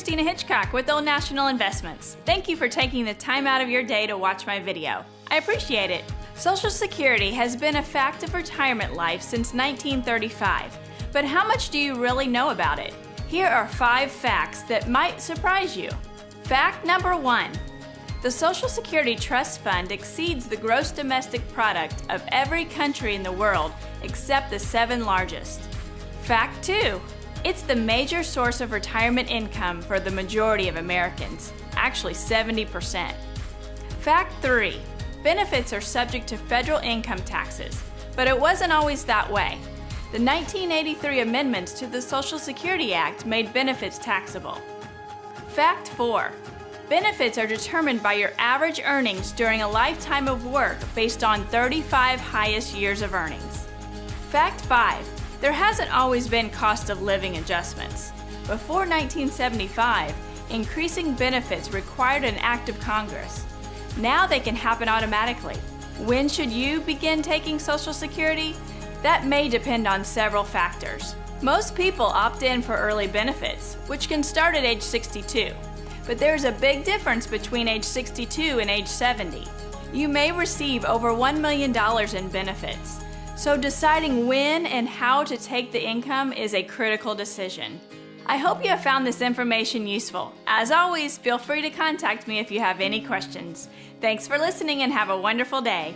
Christina Hitchcock with Old National Investments. Thank you for taking the time out of your day to watch my video. I appreciate it. Social Security has been a fact of retirement life since 1935, but how much do you really know about it? Here are 5 facts that might surprise you. Fact number 1. The Social Security Trust Fund exceeds the gross domestic product of every country in the world except the 7 largest. Fact 2. It's the major source of retirement income for the majority of Americans, actually 70%. Fact 3. Benefits are subject to federal income taxes, but it wasn't always that way. The 1983 amendments to the Social Security Act made benefits taxable. Fact 4. Benefits are determined by your average earnings during a lifetime of work based on 35 highest years of earnings. Fact 5. There hasn't always been cost of living adjustments. Before 1975, increasing benefits required an act of Congress. Now they can happen automatically. When should you begin taking Social Security? That may depend on several factors. Most people opt in for early benefits, which can start at age 62. But there's a big difference between age 62 and age 70. You may receive over $1 million in benefits. So deciding when and how to take the income is a critical decision. I hope you have found this information useful. As always, feel free to contact me if you have any questions. Thanks for listening and have a wonderful day.